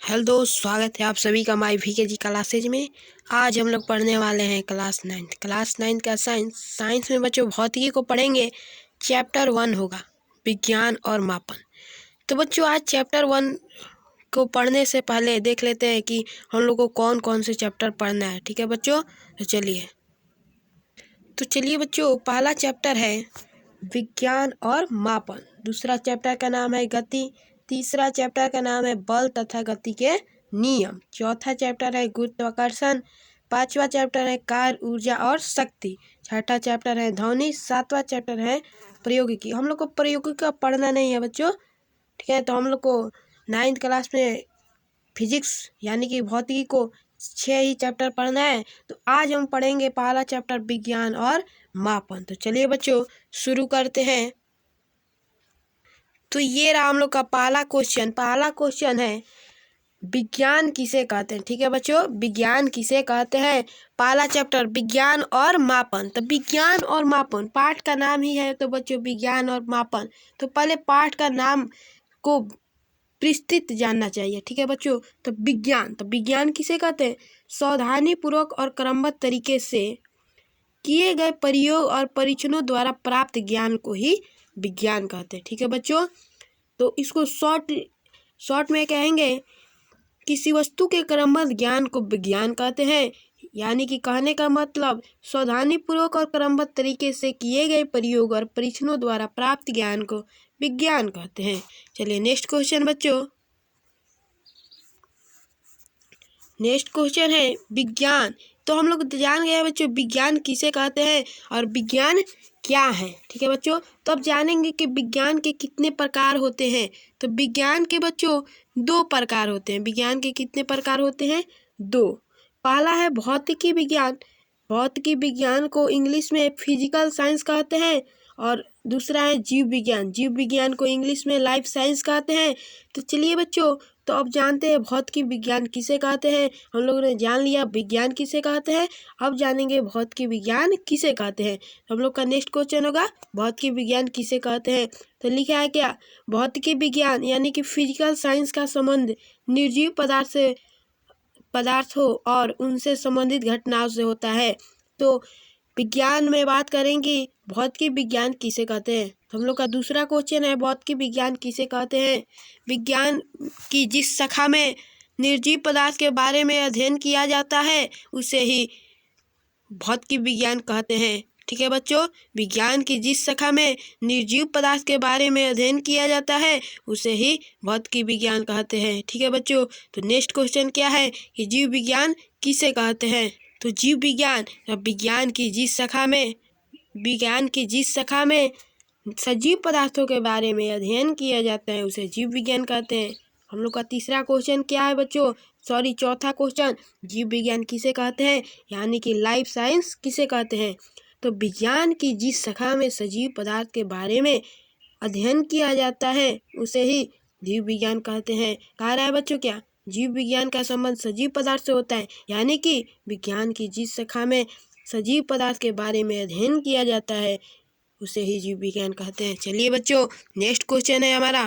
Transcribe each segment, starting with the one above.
Hello दोस्त, स्वागत है आप सभी का माई VKG क्लासेज में। आज हम लोग पढ़ने वाले हैं क्लास नाइन्थ का साइंस में बच्चों भौतिकी को पढ़ेंगे। चैप्टर 1 होगा विज्ञान और मापन। तो बच्चों आज चैप्टर 1 को पढ़ने से पहले देख लेते हैं कि हम लोग को कौन कौन से चैप्टर पढ़ना है। ठीक है बच्चों, तो चलिए बच्चों, पहला चैप्टर है विज्ञान और मापन। दूसरा चैप्टर का नाम है गति। तीसरा चैप्टर का नाम है बल तथा गति के नियम। चौथा चैप्टर है गुरुत्वाकर्षण। पांचवा चैप्टर है कार्य, ऊर्जा और शक्ति। छठा चैप्टर है ध्वनि। सातवां चैप्टर है प्रौद्योगिकी। हम लोग को प्रौद्योगिकी का पढ़ना नहीं है बच्चों, ठीक है। तो हम लोग को 9th क्लास में फिजिक्स यानी कि भौतिकी को 6 ही चैप्टर पढ़ना है। तो आज हम पढ़ेंगे पहला चैप्टर विज्ञान और मापन। तो चलिए बच्चों शुरू करते हैं। तो ये रहा हम लोग का पहला क्वेश्चन है विज्ञान किसे कहते हैं। ठीक है बच्चों, विज्ञान किसे कहते हैं। पहला चैप्टर विज्ञान और मापन। तो विज्ञान और मापन पाठ का नाम ही है, तो बच्चों विज्ञान और मापन। तो पहले पाठ का नाम को विस्तृत जानना चाहिए। ठीक है बच्चों, तो विज्ञान किसे कहते हैं। सावधानी पूर्वक और क्रमबद्ध तरीके से किए गए प्रयोग और परीक्षणों द्वारा प्राप्त ज्ञान को ही विज्ञान कहते हैं। ठीक है बच्चों, तो इसको शॉर्ट में कहेंगे किसी वस्तु के क्रमबद्ध ज्ञान को विज्ञान कहते हैं। यानी कि कहने का मतलब सावधानी पूर्वक और क्रमबद्ध तरीके से किए गए प्रयोग और परीक्षणों द्वारा प्राप्त ज्ञान को विज्ञान कहते हैं। चलिए नेक्स्ट क्वेश्चन बच्चों। नेक्स्ट क्वेश्चन है विज्ञान। तो हम लोग जान गए बच्चों विज्ञान किसे कहते हैं और विज्ञान क्या है। ठीक है बच्चों, तो अब जानेंगे कि विज्ञान के कितने प्रकार होते हैं। तो विज्ञान के बच्चों 2 प्रकार होते हैं। विज्ञान के कितने प्रकार होते हैं? 2। पहला है भौतिकी विज्ञान। भौतिकी विज्ञान को इंग्लिश में फिजिकल साइंस कहते हैं। और दूसरा है जीव विज्ञान। जीव विज्ञान को इंग्लिश में लाइफ साइंस कहते हैं। तो चलिए बच्चों, तो अब जानते हैं भौतिकी विज्ञान किसे कहते हैं। हम लोगों ने जान लिया विज्ञान किसे कहते हैं, अब जानेंगे भौतिकी विज्ञान किसे कहते हैं। हम लोग का नेक्स्ट क्वेश्चन होगा भौतिकी विज्ञान किसे कहते हैं। तो लिखा है क्या, भौतिकी विज्ञान यानी कि फिजिकल साइंस का संबंध निर्जीव पदार्थ हो और उनसे संबंधित घटनाओं से होता है। तो विज्ञान में बात करेंगे भौतिकी विज्ञान किसे कहते हैं। हम लोग का दूसरा क्वेश्चन है भौतिकी विज्ञान किसे कहते हैं। विज्ञान की जिस शाखा में निर्जीव पदार्थ के बारे में अध्ययन किया जाता है उसे ही भौतिकी विज्ञान कहते हैं। ठीक है बच्चों, विज्ञान की जिस शाखा में निर्जीव पदार्थ के बारे में अध्ययन किया जाता है उसे ही भौतिकी विज्ञान कहते हैं। ठीक है बच्चों, तो नेक्स्ट क्वेश्चन क्या है कि जीव विज्ञान किसे कहते हैं। तो जीव विज्ञान विज्ञान की जिस शाखा में सजीव पदार्थों के बारे में अध्ययन किया जाता है उसे जीव विज्ञान कहते हैं। हम लोग का तीसरा क्वेश्चन क्या है बच्चों, चौथा क्वेश्चन, जीव विज्ञान किसे कहते हैं यानी कि लाइफ साइंस किसे कहते हैं। तो विज्ञान की जिस शाखा में सजीव पदार्थ के बारे में अध्ययन किया जाता है उसे ही जीव विज्ञान कहते हैं। कह रहा है बच्चों क्या, जीव विज्ञान का संबंध सजीव पदार्थ से होता है, यानी कि विज्ञान की जिस शाखा में सजीव पदार्थ के बारे में अध्ययन किया जाता है उसे ही जीव विज्ञान कहते हैं। चलिए बच्चों नेक्स्ट क्वेश्चन है हमारा।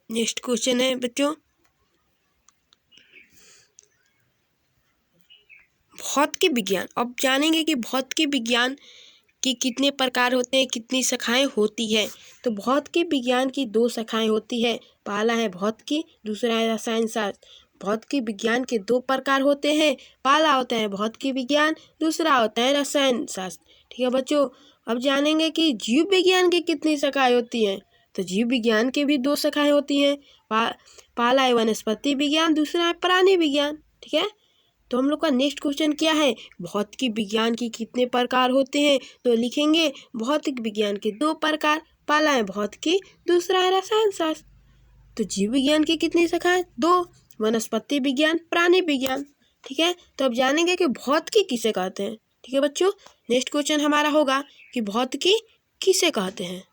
नेक्स्ट क्वेश्चन है बच्चों भौतिकी विज्ञान। अब जानेंगे कि भौतिकी विज्ञान की कितने प्रकार होते हैं, कितनी शाखाएं होती है। तो भौतिकी विज्ञान की 2 शाखाएं होती है। पहला है भौतिकी, दूसरा है रसायन शास्त्र। भौतिकी विज्ञान के 2 प्रकार होते हैं। पहला होता है भौतिकी विज्ञान, दूसरा होता है रसायन शास्त्र। ठीक है बच्चों, अब जानेंगे कि जीव विज्ञान की कितनी शाखाएं होती हैं। तो जीव विज्ञान की भी 2 शाखाएं होती हैं। पहला है वनस्पति विज्ञान, दूसरा है प्राणी विज्ञान। ठीक है, तो हम लोग का नेक्स्ट क्वेश्चन क्या है, भौतिकी विज्ञान की कितने प्रकार होते हैं। तो लिखेंगे भौतिक विज्ञान के 2 प्रकार, पहला है भौतिकी, दूसरा है रसायन शास्त्र। तो जीव विज्ञान की कितनी शाखाएं, 2, वनस्पति विज्ञान, प्राणी विज्ञान। ठीक है, तो अब जानेंगे कि भौतिकी किसे कहते हैं। ठीक है बच्चों, नेक्स्ट क्वेश्चन हमारा होगा कि भौतिकी किसे कहते हैं।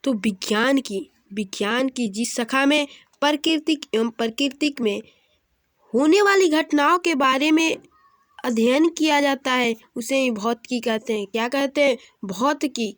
तो विज्ञान की जिस शाखा में प्रकृतिक में होने वाली घटनाओं के बारे में अध्ययन किया जाता है उसे ही भौतिकी कहते हैं। क्या कहते हैं, भौतिकी।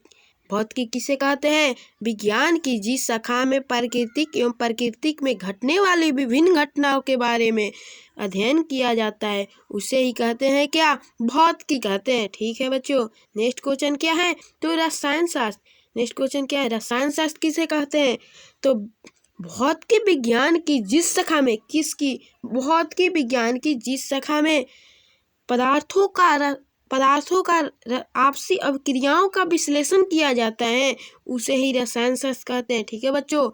भौतिकी किसे कहते हैं? विज्ञान की जिस शाखा में प्राकृतिक एवं प्रकृतिक में घटने वाली विभिन्न घटनाओं के बारे में अध्ययन किया जाता है उसे ही कहते हैं क्या? भौतिकी कहते हैं। ठीक है बच्चों, नेक्स्ट क्वेश्चन क्या है? तो रसायन शास्त्र। नेक्स्ट क्वेश्चन क्या है? रसायन शास्त्र किसे कहते हैं? तो भौतिकी विज्ञान की जिस शाखा में, किसकी? भौतिकी विज्ञान की जिस शाखा में पदार्थों का आपसी अभिक्रियाओं का विश्लेषण किया जाता है उसे ही रसायन शास्त्र कहते हैं। ठीक है बच्चों,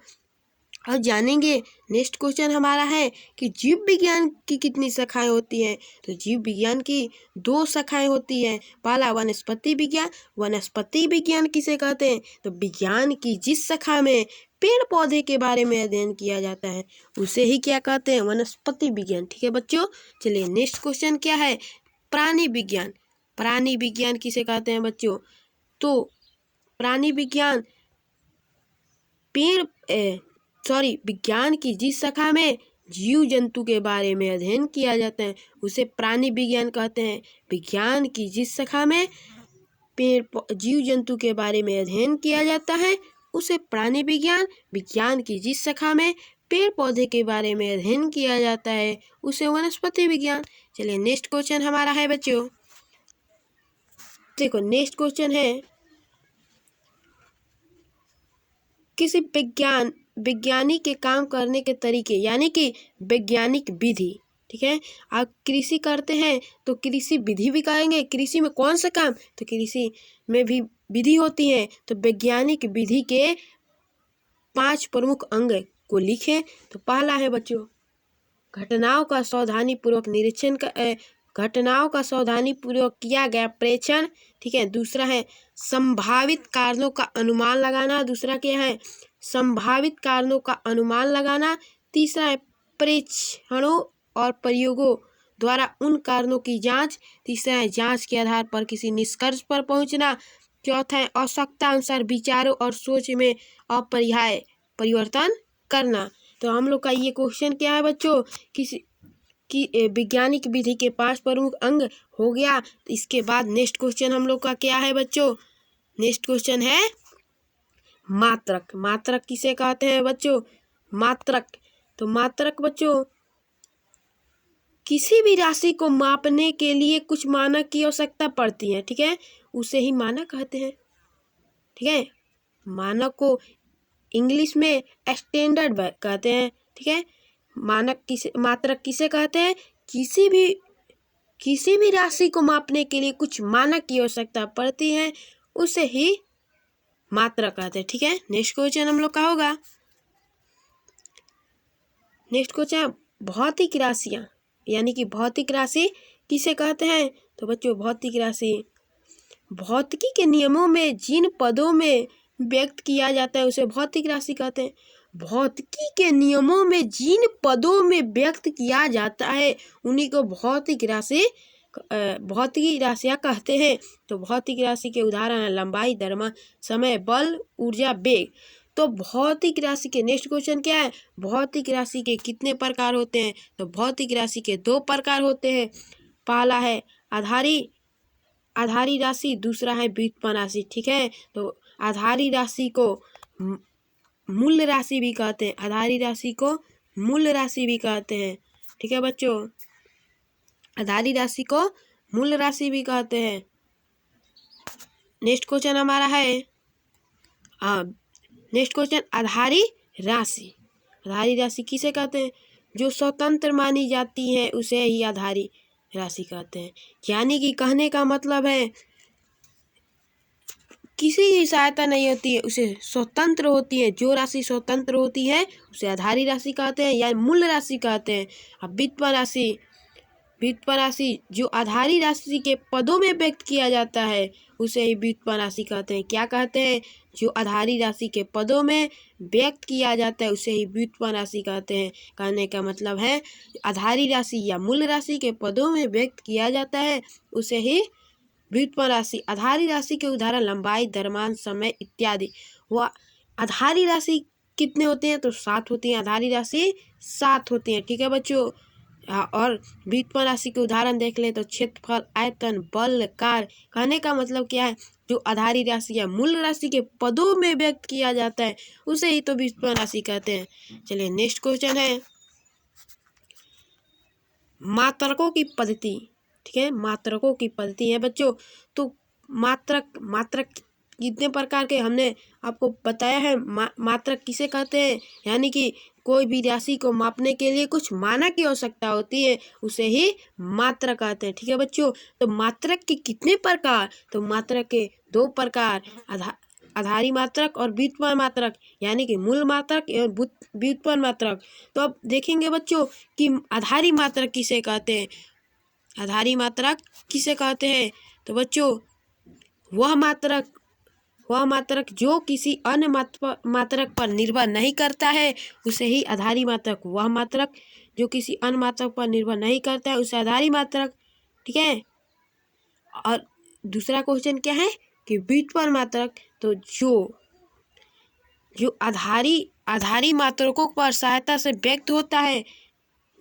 और जानेंगे नेक्स्ट क्वेश्चन हमारा है कि जीव विज्ञान की कितनी शाखाएं होती हैं? तो जीव विज्ञान की 2 शाखाएं होती हैं। पहला वनस्पति विज्ञान। वनस्पति विज्ञान किसे कहते हैं? तो विज्ञान की जिस शाखा में पेड़ पौधे के बारे में अध्ययन किया जाता है उसे ही क्या कहते हैं? वनस्पति विज्ञान। ठीक है बच्चों, चलिए नेक्स्ट क्वेश्चन क्या है? प्राणी विज्ञान। प्राणी विज्ञान किसे कहते हैं बच्चों? तो प्राणी विज्ञान विज्ञान की जिस शाखा में जीव जंतु के बारे में अध्ययन किया जाता है उसे प्राणी विज्ञान कहते हैं। विज्ञान की जिस शाखा में जीव जंतु के बारे में अध्ययन किया जाता है उसे प्राणी विज्ञान। विज्ञान की जिस शाखा में पेड़ पौधे के बारे में अध्ययन किया जाता है उसे वनस्पति विज्ञान। चलिए नेक्स्ट क्वेश्चन हमारा है बच्चों, देखो नेक्स्ट क्वेश्चन है किसी विज्ञानी के काम करने के तरीके यानी कि वैज्ञानिक विधि। ठीक है, आप कृषि करते हैं तो कृषि विधि भी कहेंगे। कृषि में कौन सा काम? तो कृषि में भी विधि होती है। तो वैज्ञानिक विधि के 5 प्रमुख अंग को लिखें। तो पहला है बच्चों घटनाओं का सावधानीपूर्वक निरीक्षण घटनाओं का सावधानीपूर्वक किया गया प्रेक्षण। ठीक है, दूसरा है संभावित कारणों का अनुमान लगाना। दूसरा क्या है? संभावित कारणों का अनुमान लगाना। तीसरा है परीक्षणों और प्रयोगों द्वारा उन कारणों की जांच। तीसरा है जांच के आधार पर किसी निष्कर्ष पर पहुंचना। चौथा है आवश्यकता अनुसार विचारों और सोच में अपरिहार्य परिवर्तन करना। तो हम लोग का ये क्वेश्चन क्या है बच्चों? कि वैज्ञानिक विधि के 5 प्रमुख अंग हो गया। तो इसके बाद नेक्स्ट क्वेश्चन हम लोग का क्या है बच्चों? नेक्स्ट क्वेश्चन है मात्रक। मात्रक किसे कहते हैं बच्चों? मात्रक। तो मात्रक बच्चों किसी भी राशि को मापने के लिए कुछ मानक की आवश्यकता पड़ती है। ठीक है, उसे ही मानक कहते हैं। ठीक है, मानक को इंग्लिश में स्टैंडर्ड कहते हैं। ठीक है, मात्रक किसे कहते हैं? किसी भी राशि को मापने के लिए कुछ मानक की आवश्यकता पड़ती है उसे ही मात्रक कहते हैं। ठीक है, नेक्स्ट क्वेश्चन हम लोग का होगा, नेक्स्ट क्वेश्चन भौतिक राशियां यानी कि भौतिक राशि किसे कहते हैं? तो बच्चों भौतिक राशि भौतिकी के नियमों में जिन पदों में व्यक्त किया जाता है उसे भौतिक राशि कहते हैं। भौतिकी के नियमों में जिन पदों में व्यक्त किया जाता है उन्हीं को भौतिक राशियां कहते हैं। तो भौतिक राशि के उदाहरण है लंबाई, द्रव्यमान, समय, बल, ऊर्जा, वेग। तो भौतिक राशि के नेक्स्ट क्वेश्चन क्या है? भौतिक राशि के कितने प्रकार होते हैं? तो भौतिक राशि के 2 प्रकार होते हैं। पहला है आधारी राशि, दूसरा है व्युत्पन्न राशि। ठीक है, तो आधारी राशि को मूल राशि भी कहते हैं। आधारी राशि को मूल राशि भी कहते हैं। ठीक है बच्चों, आधारी राशि को मूल राशि भी कहते हैं। नेक्स्ट क्वेश्चन हमारा है नेक्स्ट क्वेश्चन आधारी राशि। आधारी राशि किसे कहते हैं? जो स्वतंत्र मानी जाती है उसे ही आधारी राशि कहते हैं। यानी कि कहने का मतलब है किसी की सहायता नहीं होती है, उसे स्वतंत्र होती है। जो राशि स्वतंत्र होती है उसे आधारी राशि कहते हैं या मूल राशि कहते हैं। अब व्युत्पन्न राशि जो आधारी राशि के पदों में व्यक्त किया जाता है उसे ही व्युत्पन्न राशि कहते हैं। क्या कहते हैं? जो आधारी राशि के पदों में व्यक्त किया जाता है उसे ही व्युत्पन्न राशि कहते हैं। कहने का मतलब है आधारी राशि या मूल राशि के पदों में व्यक्त किया जाता है उसे ही व्युत्पन्न राशि। आधारी राशि के उदाहरण लंबाई, द्रव्यमान, समय इत्यादि। वह आधारी राशि कितने होते हैं? तो 7 होती हैं। आधारी राशि 7 होती हैं। ठीक है बच्चों, और व्युत्पन्न राशि के उदाहरण देख ले तो क्षेत्रफल, आयतन, बल, कार्य। कहने का मतलब क्या है, जो आधारी राशि या मूल राशि के पदों में व्यक्त किया जाता है उसे ही तो व्युत्पन्न राशि कहते हैं। चलिए नेक्स्ट क्वेश्चन है मात्रकों की पद्धति। ठीक है, मात्रकों की पद्धति है बच्चों। तो मात्रक कितने प्रकार के हमने आपको बताया है। मात्रक किसे कहते हैं, यानी कि कोई भी राशि को मापने के लिए कुछ मानक की आवश्यकता होती है, उसे ही मात्रक कहते हैं। ठीक है बच्चों, तो मात्रक के कितने प्रकार, तो मात्रक के 2 प्रकार, आधारी मात्रक और व्युत्पन्न मात्रक, यानी कि मूल मात्रक और व्युत्पन्न मात्रक। तो अब देखेंगे बच्चों कि आधारी मात्रक किसे कहते हैं। आधारी मात्रक किसे कहते हैं, तो बच्चों वह मात्रक जो किसी अन्य मात्रक पर निर्भर नहीं करता है उसे ही आधारी मात्रक। वह मात्रक जो किसी अन्य मात्रक पर निर्भर नहीं करता है उसे आधारी मात्रक। ठीक है, और दूसरा क्वेश्चन क्या है कि व्युत्पन्न मात्रक, तो जो आधारी मात्रकों पर सहायता से व्यक्त होता है,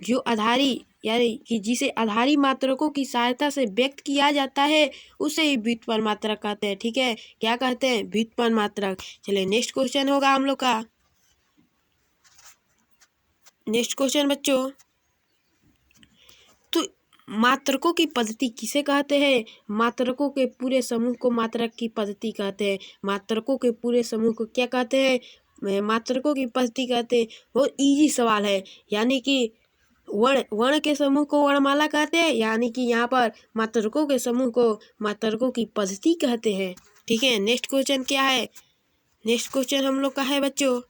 जो आधारी यानी कि जिसे आधारी मात्रकों की सहायता से व्यक्त किया जाता है उसे ही व्युत्पन्न मात्रक कहते हैं। ठीक है, क्या कहते हैं, व्युत्पन्न मात्रक। चलिए नेक्स्ट क्वेश्चन होगा हम लोग का। नेक्स्ट क्वेश्चन बच्चों, तो मात्रकों की पद्धति किसे कहते हैं। मात्रकों के पूरे समूह को मात्रक की पद्धति कहते हैं। मात्रकों के पूरे समूह को क्या कहते हैं, मात्रकों की पद्धति कहते हैं। बहुत इजी सवाल है, यानी कि वर्ण के समूह को वर्णमाला कहते हैं, यानी कि यहाँ पर मात्रकों के समूह को मात्रकों की पद्धति कहते हैं। ठीक है, नेक्स्ट क्वेश्चन क्या है। नेक्स्ट क्वेश्चन हम लोग का है बच्चों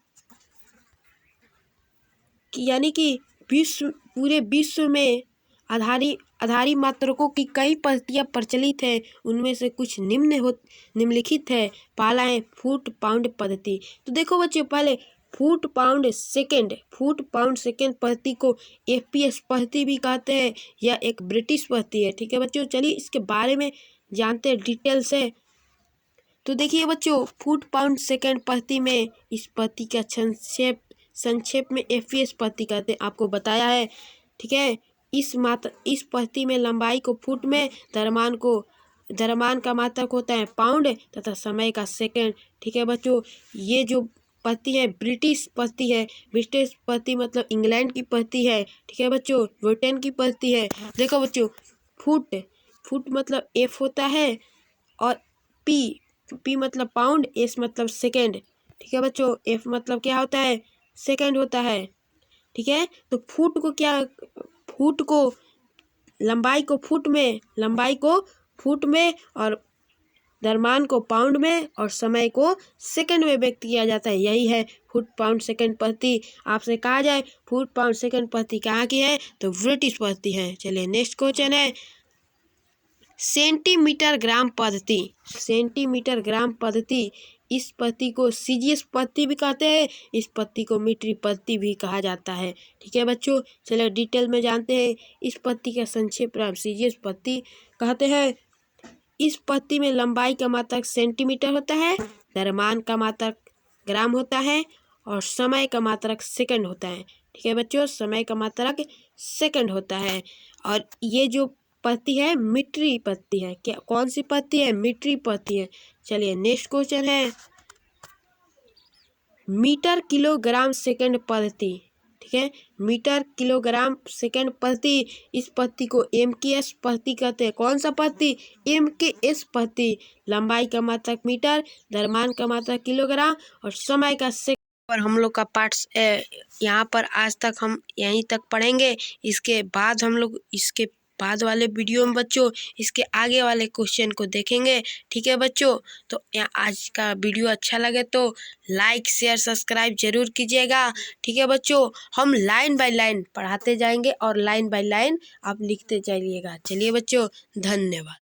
कि यानी कि पूरे विश्व में आधारी मात्रकों की कई पद्धतियाँ प्रचलित है, उनमें से कुछ निम्नलिखित है। पहला है फुट पाउंड पद्धति। तो देखो बच्चों, पहले फुट पाउंड सेकेंड पद्धति को FPS पद्धति भी कहते हैं। यह एक ब्रिटिश पद्धति है। ठीक है बच्चों, चलिए इसके बारे में जानते हैं डिटेल से। तो देखिए बच्चों, फुट पाउंड सेकेंड पद्धति में इस पद्धति का संक्षेप में FPS पद्धति कहते हैं, आपको बताया है। ठीक है, इस पद्धति में लंबाई को फुट में, द्रव्यमान का मात्रक होता है पाउंड तथा समय का सेकंड। ठीक है बच्चों, ये जो पद्धति है ब्रिटिश पद्धति है। ब्रिटिश पद्धति मतलब इंग्लैंड की पद्धति है। ठीक है बच्चों, ब्रिटेन की पद्धति है। देखो बच्चों, फुट मतलब F होता है और P मतलब पाउंड, S मतलब सेकंड। ठीक है बच्चों, F मतलब क्या होता है, सेकंड होता है। ठीक है, तो फुट को लंबाई को फुट में और द्रव्यमान को पाउंड में और समय को सेकंड में व्यक्त किया जाता है। यही है फुट पाउंड सेकंड पद्धति। आपसे कहा जाए फुट पाउंड सेकंड पद्धति कहाँ की है, तो ब्रिटिश पद्धति है। चलिए नेक्स्ट क्वेश्चन है सेंटीमीटर ग्राम पद्धति। इस पद्धति को सीजीएस पद्धति भी कहते हैं, इस पद्धति को मीट्री पद्धति भी कहा जाता है। ठीक है बच्चों, चलिए डिटेल में जानते हैं। इस पद्धति का संक्षेप नाम सीजीएस पद्धति कहते हैं। इस पद्धति में लंबाई का मात्रक सेंटीमीटर होता है, द्रव्यमान का मात्रक ग्राम होता है और समय का मात्रक सेकंड होता है। ठीक है बच्चों, समय का मात्रक सेकंड होता है। और ये जो पद्धति है मीट्री पद्धति है। क्या कौन सी पद्धति है, मीट्री पद्धति है। चलिए नेक्स्ट क्वेश्चन है मीटर किलोग्राम सेकंड पद्धति। ठीक है, मीटर किलोग्राम सेकंड पद्धति। इस पद्धति को MKS पद्धति कहते हैं। कौन सा पद्धति, MKS पद्धति। लंबाई का मात्रक मीटर, द्रव्यमान का मात्रक किलोग्राम और समय का सेकंड। पर हम लोग का पार्ट यहाँ पर आज तक हम यहीं तक पढ़ेंगे। इसके बाद हम लोग इसके बाद वाले वीडियो में बच्चों इसके आगे वाले क्वेश्चन को देखेंगे। ठीक है बच्चों, तो आज का वीडियो अच्छा लगे तो लाइक शेयर सब्सक्राइब जरूर कीजिएगा। ठीक है बच्चों, हम लाइन बाय लाइन पढ़ाते जाएंगे और लाइन बाय लाइन आप लिखते जाइएगा। चलिए बच्चों, धन्यवाद।